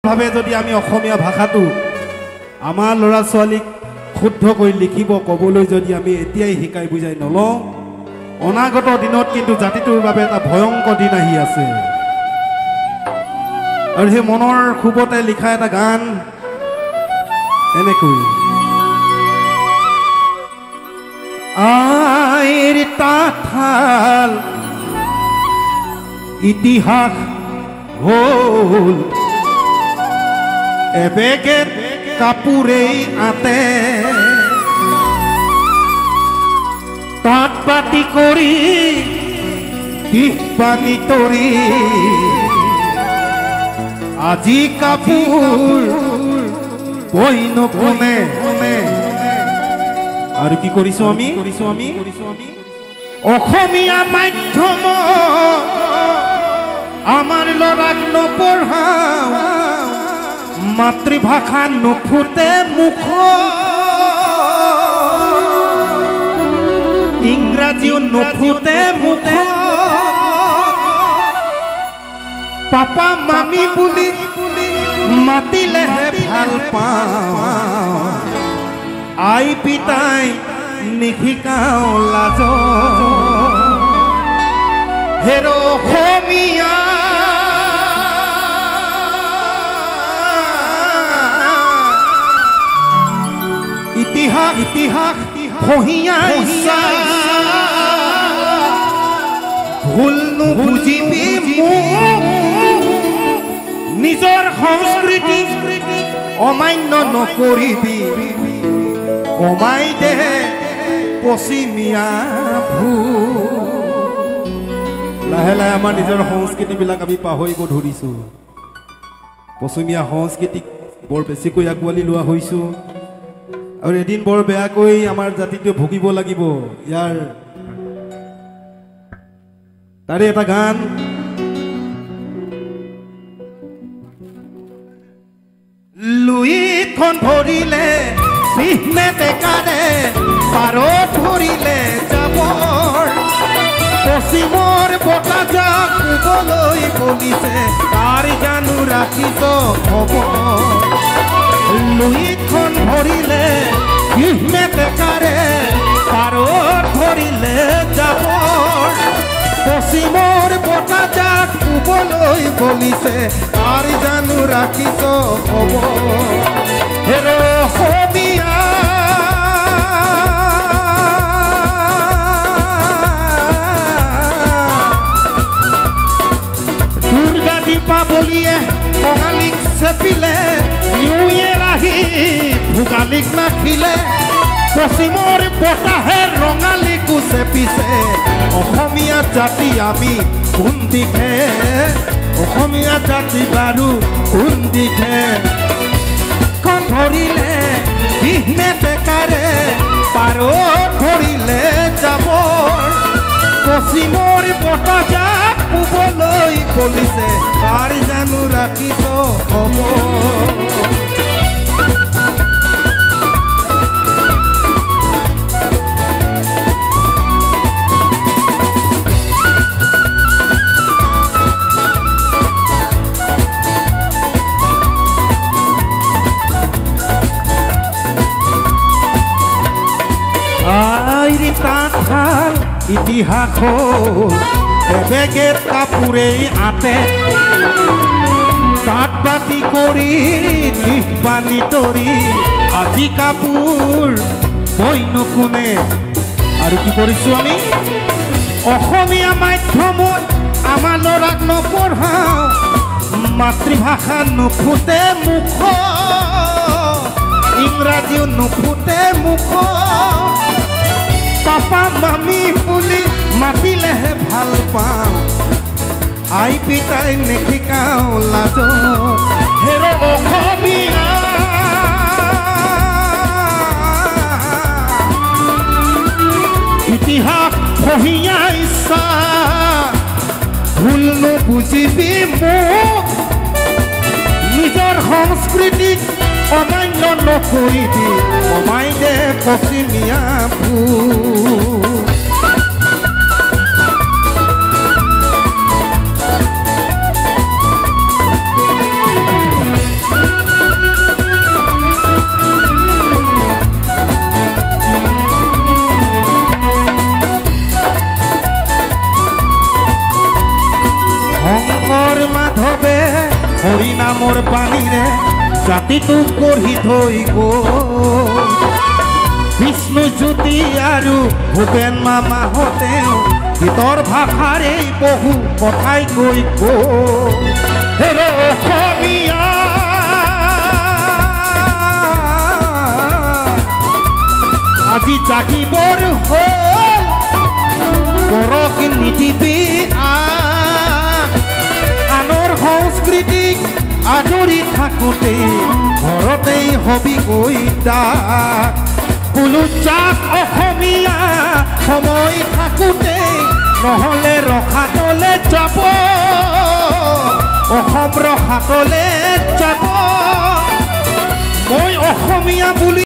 ভাবে যদি আমি অসমীয়া ভাষাটো আমাৰ ল'ৰা ছোৱালীক শুদ্ধ কৰি লিখিব ক'বলৈ যদি আমি এতিয়াই শিকাই বুজাই নলওঁ অনাগত দিনত কিন্তু জাতিটোৰ বাবে এটা ভয়ংকৰ দিন আহি আছে আৰু সেই মনৰ খুবতে লিখা এটা গান এনেকৈ আইৰ তাঁতশাল ইতিহাস হ'ল এবেগে কাপোৰেই আতে তাঁত বাতি কৰি দিশ পানী তৰি আজি কাপোৰ বৈ নকমে আৰু কি কৰিছো আমি অসমীয়া মাধ্যম আমাৰ ল'ৰাক নপঢ়াওঁ মাতৃভাষা নুফুটে মুখ ইংৰাজীও নুফুটে মুখ পাপা মামী বুলি মাতিলেহে ভাল পাওঁ আই পিতাই নিশিকাওঁ লাজ হেৰ অসমীয়া ইতিহাস ভুল নুবুজিবি নিজৰ সংস্কৃতি অমান্য নকৰিবি কমাই দে পশ্চিমীয়া লাহে লাহে আমাৰ নিজৰ সংস্কৃতিবিলাক আমি পাহৰিব ধৰিছোঁ পশ্চিমীয়া সংস্কৃতিক বৰ বেছিকৈ আঁকোৱালি লোৱা হৈছোঁ আৰু এদিন বৰ বেয়াকৈ আমাৰ জাতিটোৱে ভুগিব লাগিব ইয়াৰ তাৰে এটা গান লুইখন ধৰিলে চিহ্নে বেকাৰে পাৰত ধৰিলে যাবৰ পশ্চিমৰ বতাহজাক শুবলৈ বলিছে তাৰ জানো ৰাখিছ খবৰ লুইখন ধৰিলে চিহ্নে বেকাৰে পাৰত ধৰিলে যাবৰ পশ্চিমৰ বতাহজাক শুবলৈ বলিছে তাৰ জানো ৰাখিছ খবৰ হেৰ অসমীয়া দুৰ্গা দীপাৱলীয়ে কঙালীক চেপিলে নিউ ইয়েৰ আহি ভোগালীক নাখিলে পশ্চিমৰ বতাহে ৰঙালীকো চেপিছে অসমীয়া জাতি আমি কোন দিশে অসমীয়া জাতি বাৰু কোন দিশে খন ধৰিলে বিহনে বেকাৰে পাৰত ধৰিলে যাবৰ পশ্চিমৰ বতাহজাক শুবলৈ বলিছে তাৰ জানো ৰাখিছ খবৰ তাঁতশাল ইতিহাস হ'ল এবেগে কাপোৰেই আতে তাঁত বাতি কৰি দিশ পানী তৰি আজি কাপোৰ বৈ নকমে আৰু কি কৰিছোঁ আমি অসমীয়া মাধ্যমত আমাৰ ল'ৰাক নপঢ়াওঁ মাতৃভাষা নুফুটে মুখ ইংৰাজীও নুফুটে মুখ পাপা মামী বুলি মাতিলেহে ভাল পাওঁ আই পিতাই নিশিকাওঁ লাজ হেৰ অসমীয়া ইতিহাস পঢ়িয়া ইচ্ছা ভুল নুবুজিবি মোক নিজৰ সংস্কৃতিক অমান্য নকৰিবি কমাই দে পশ্চিমীয়া ভুল নামৰ বাণীৰে জাতিটোক গঢ়ি থৈ গ'ল বিষ্ণুজ্যোতি আৰু ভূপেন মামাহঁতেও গীতৰ ভাষাৰে বহু কথাই কৈ গ'ল অসমীয়া আজি জাগিবৰ হ'ল পৰক নিদিবি আনৰ সংস্কৃতিক আদৰি থাকোঁতে ঘৰতেই হবি গৈ ডাক বোলো যাক অসমীয়া সময় থাকোঁতে নহ'লে ৰসাতলে যাব অসম ৰসাতলে যাব মই অসমীয়া বুলি